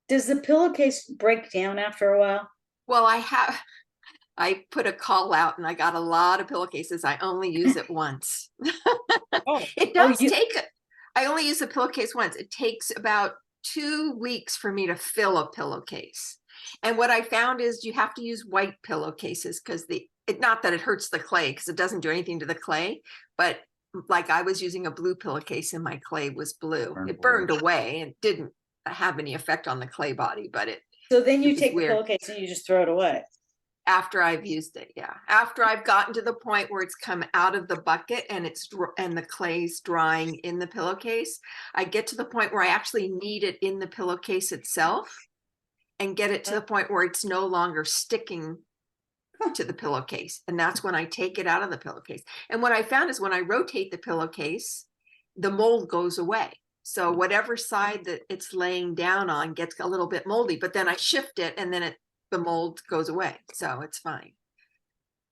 Does the pillowcase break down after a while? Well, I put a call out and I got a lot of pillowcases. I only use it once. It does I only use a pillowcase once. It takes about 2 weeks for me to fill a pillowcase. And what I found is you have to use white pillowcases because not that it hurts the clay, because it doesn't do anything to the clay, but like I was using a blue pillowcase and my clay was blue. It burned away and didn't have any effect on the clay body, but so then you take the pillowcase and you just throw it away after I've used it. Yeah, after I've gotten to the point where it's come out of the bucket and the clay's drying in the pillowcase, I get to the point where I actually need it in the pillowcase itself and get it to the point where it's no longer sticking to the pillowcase, and that's when I take it out of the pillowcase. And what I found is when I rotate the pillowcase, the mold goes away. So whatever side that it's laying down on gets a little bit moldy, but then I shift it and then the mold goes away. So it's fine.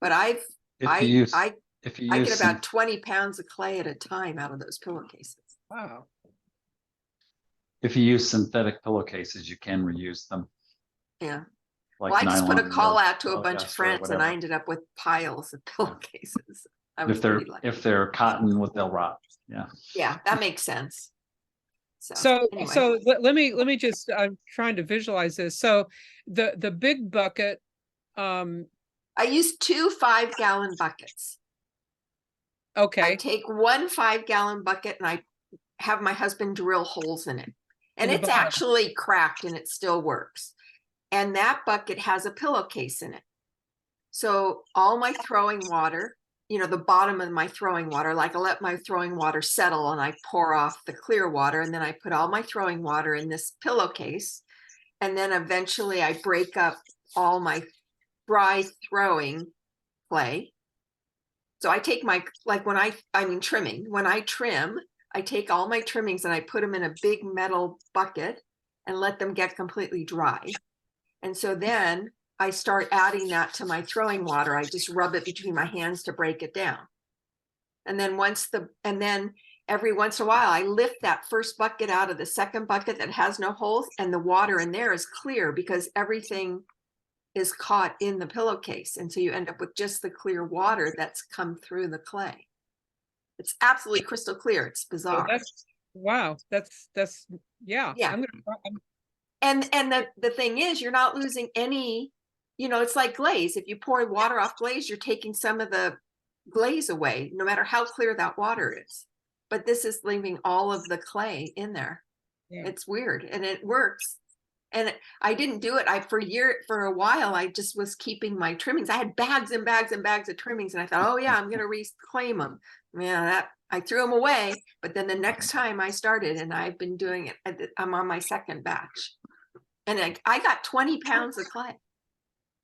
But I get about 20 pounds of clay at a time out of those pillowcases. Wow. If you use synthetic pillowcases, you can reuse them. Yeah. Like well, I just put a call or out to a bunch of friends and I ended up with piles of pillowcases. If they're cotton, they'll rot. Yeah. Yeah, that makes sense. So, anyway. so let me just, I'm trying to visualize this. So the big bucket, I use 2 5-gallon buckets. I okay, take 1 5-gallon bucket and I have my husband drill holes in it. And In the it's bottom. actually cracked and it still works. And that bucket has a pillowcase in it. So all my throwing water, you know, the bottom of my throwing water, like I let my throwing water settle and I pour off the clear water, and then I put all my throwing water in this pillowcase. And then eventually I break up all my dry throwing clay. So I take my, like when trimming, when I trim, I take all my trimmings and I put them in a big metal bucket and let them get completely dry. And so then I start adding that to my throwing water. I just rub it between my hands to break it down. And then every once in a while, I lift that first bucket out of the second bucket that has no holes, and the water in there is clear because everything is caught in the pillowcase. And so you end up with just the clear water that's come through the clay. It's absolutely crystal clear. It's so bizarre. wow, that's, yeah. Yeah. And the thing is, you're not losing any, you know, it's like glaze. If you pour water off glaze, you're taking some of the glaze away, no matter how clear that water is. But this is leaving all of the clay in there. Yeah. It's weird, and it works. And I didn't do it. For a while, I just was keeping my trimmings. I had bags and bags and bags of trimmings, and I thought, oh yeah, I'm going to reclaim them. Yeah, I threw them away. But then the next time I started, and I've been doing it, I'm on my second batch, and I got 20 pounds of clay.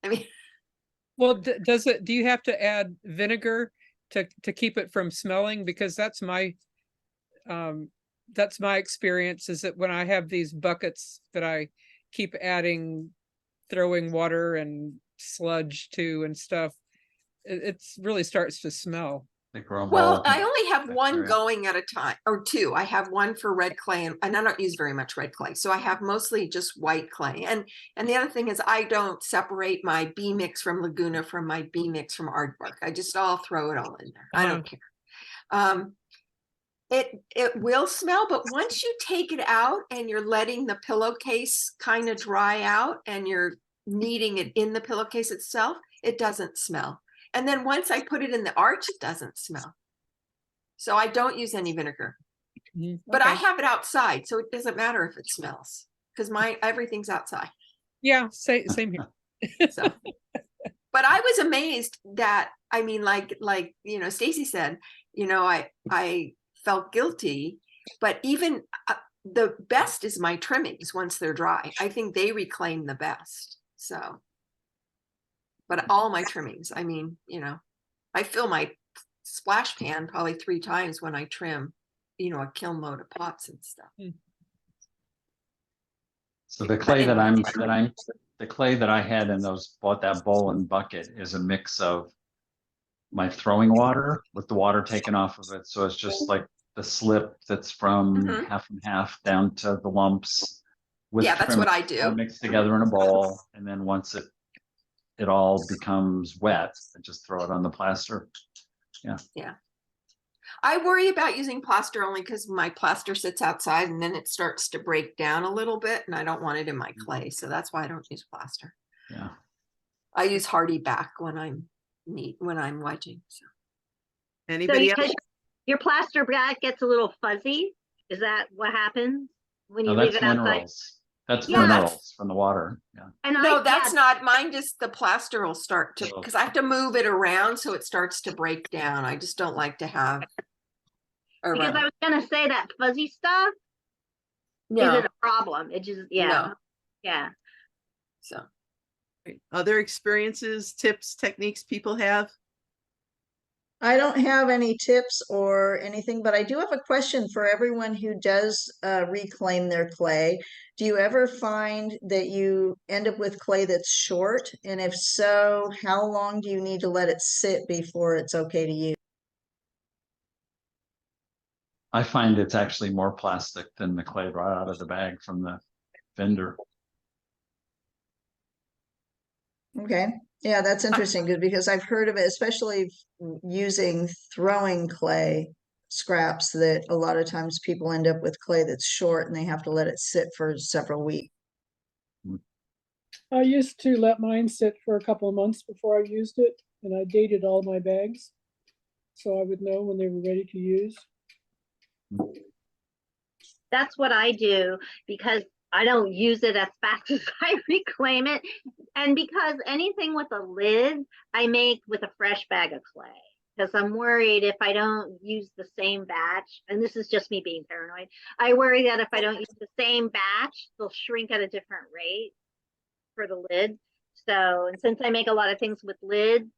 I mean, Well, do you have to add vinegar to keep it from smelling? Because that's my experience, is that when I have these buckets that I keep adding throwing water and sludge to and stuff, it really starts to smell. well, I only have one going at a time, or 2. I have one for red clay, and I don't use very much red clay. So I have mostly just white clay. And the other thing is I don't separate my B mix from Laguna from my B mix from Aardvark. I just all throw it all in there. I don't care. It will smell, but once you take it out and you're letting the pillowcase kind of dry out and you're kneading it in the pillowcase itself, it doesn't smell. And then once I put it in the arch, it doesn't smell. So I don't use any vinegar. But I have it outside, so it doesn't matter if it smells because everything's outside. Yeah, same here. So, but I was amazed that, I mean, like you know, Stacy said, you know, I felt guilty, but even the best is my trimmings once they're dry. I think they reclaim the best. So, but all my trimmings, I mean, you know, I fill my splash pan probably 3 times when I trim, you know, a kiln load of pots and stuff. So the clay the clay that I had in bought that bowl and bucket is a mix of my throwing water with the water taken off of it. So it's just like the slip that's from half and half down to the lumps. Yeah, that's what I do. All mixed together in a bowl. And then once it all becomes wet, I just throw it on the plaster. Yeah. Yeah. I worry about using plaster only because my plaster sits outside and then it starts to break down a little bit, and I don't want it in my clay. So that's why I don't use plaster. Yeah. I use hardy back when I'm wedging. So anybody else? Your plaster back gets a little fuzzy. Is that what happens when you No, leave that's it outside? minerals. That's minerals from the water. Yeah. And no, that's not mine. Just the plaster will start to, because I have to move it around so it starts to break down. I just don't like to have. Because I was gonna say that fuzzy stuff isn't a problem. It just yeah. So other experiences, tips, techniques people have? I don't have any tips or anything, but I do have a question for everyone who does reclaim their clay. Do you ever find that you end up with clay that's short? And if so, how long do you need to let it sit before it's okay to use? I find it's actually more plastic than the clay right out of the bag from the vendor. Okay. Yeah, that's interesting because I've heard of it, especially using throwing clay. scraps that a lot of times people end up with clay that's short and they have to let it sit for several weeks. I used to let mine sit for a couple of months before I used it, and I dated all my bags, so I would know when they were ready to use. That's what I do because I don't use it as fast as I reclaim it. And because anything with a lid, I make with a fresh bag of clay. Because I'm worried if I don't use the same batch, and this is just me being paranoid, I worry that if I don't use the same batch, they'll shrink at a different rate for the lid. So, and since I make a lot of things with lids,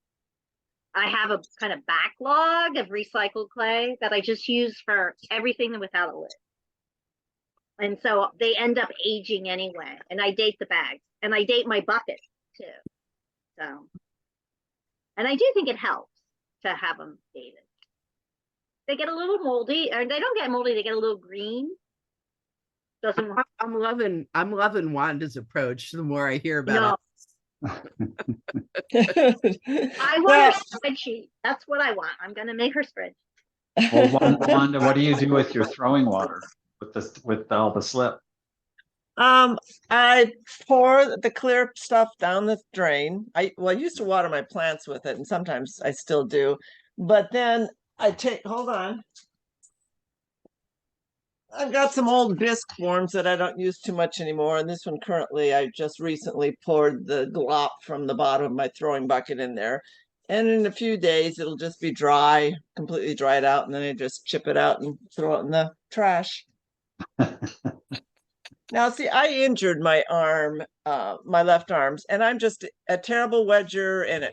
I have a kind of backlog of recycled clay that I just use for everything without a lid. And so they end up aging anyway. And I date the bags and I date my buckets too. So, and I do think it helps to have them dated. They get a little moldy, or they don't get moldy, they get a little green. Doesn't work. I'm loving Wanda's approach the more I hear about it. I want her spreadsheet. That's what I want. I'm gonna make her spreadsheet. Well, Wanda, what do you do with your throwing water with all the slip? I pour the clear stuff down the drain. I used to water my plants with it, and sometimes I still do. But then hold on. I've got some old bisque forms that I don't use too much anymore. And this one currently, I just recently poured the glop from the bottom of my throwing bucket in there. And in a few days, it'll just be dry, completely dried out. And then I just chip it out and throw it in the trash. Now, see, I injured my arm, my left arms, and I'm just a terrible wedger, and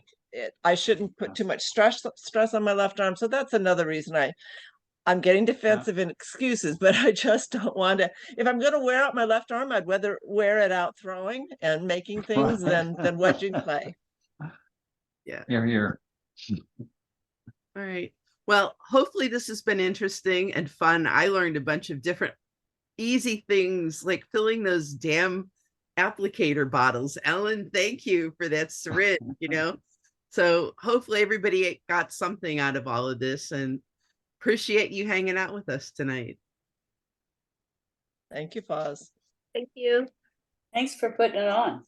I shouldn't put too much stress on my left arm. So that's another reason I'm getting defensive in excuses, but I just don't want to. If I'm going to wear out my left arm, I'd rather wear it out throwing and making things than wedging clay. Yeah. Here. All right. Well, hopefully this has been interesting and fun. I learned a bunch of different easy things like filling those damn applicator bottles. Ellen, thank you for that syringe, So hopefully everybody got something out of all of this, and appreciate you hanging out with us tonight. Thank you, Foz. Thank you. Thanks for putting it on.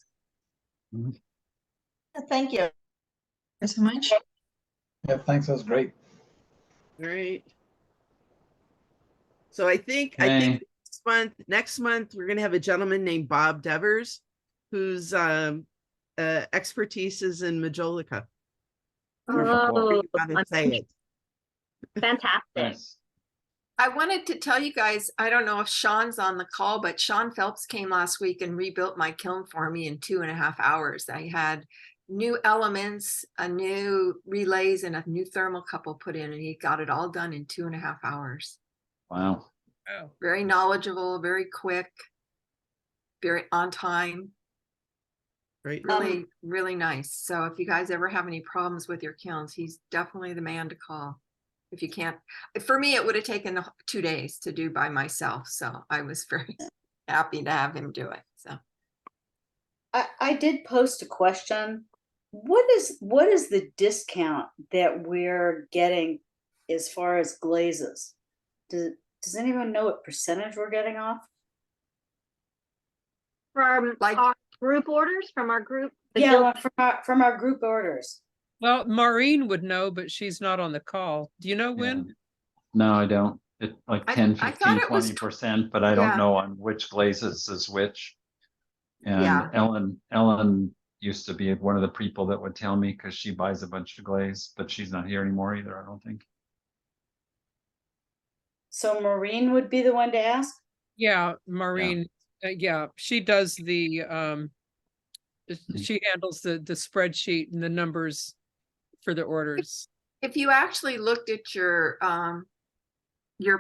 Thank you. Thanks so much. Yeah, thanks. That was great. All right. So I think next month we're gonna have a gentleman named Bob Devers, whose expertise is in majolica. Oh, say it. Fantastic. I wanted to tell you guys, I don't know if Sean's on the call, but Sean Phelps came last week and rebuilt my kiln for me in 2.5 hours. I had new elements, a new relays, and a new thermocouple put in, and he got it all done in 2.5 hours. Wow. Very knowledgeable, very quick, very on time. Great. Really, really nice. So if you guys ever have any problems with your kilns, he's definitely the man to call. If you can't, for me, it would have taken 2 days to do by myself. So I was very happy to have him do it. So I did post a question. What is the discount that we're getting as far as glazes? Does anyone know what percentage we're getting off? From our group orders, from our group? Yeah, from our group orders. Well, Maureen would know, but she's not on the call. Do you know when? No, I don't. It like 10, 15, it was 20%, but I don't know on which glazes is which. And Ellen used to be one of the people that would tell me because she buys a bunch of glaze, but she's not here anymore either, I don't think. So Maureen would be the one to ask? Yeah, Maureen. Yeah, she does the she handles the spreadsheet and the numbers for the orders. if you actually looked at your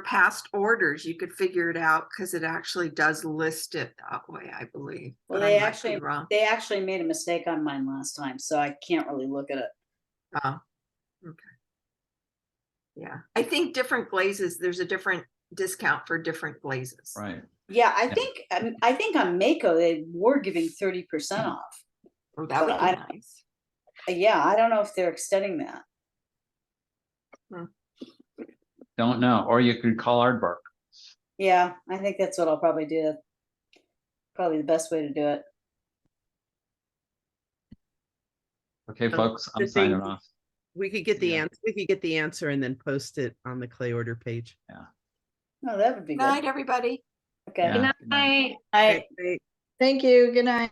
past orders, you could figure it out because it actually does list it that way, I believe. Well, But they I might be wrong. actually made a mistake on mine last time, so I can't really look at it. Oh, okay. Yeah, I think different glazes, there's a different discount for different glazes. Right. Yeah, I think on Mako they were giving 30% off. Oh, that would be nice. Yeah, I don't know if they're extending that. don't know. Or you could call Aardvark. Yeah, I think that's what I'll probably do. Probably the best way to do it. Okay, folks, I'm the thing- signing off. We could get the Yeah. answer. We could get the answer and then post it on the clay order page. Yeah. Oh, that would be Good good. night, everybody. Okay. Yeah. Good night. All right. Great. Thank you. Good night.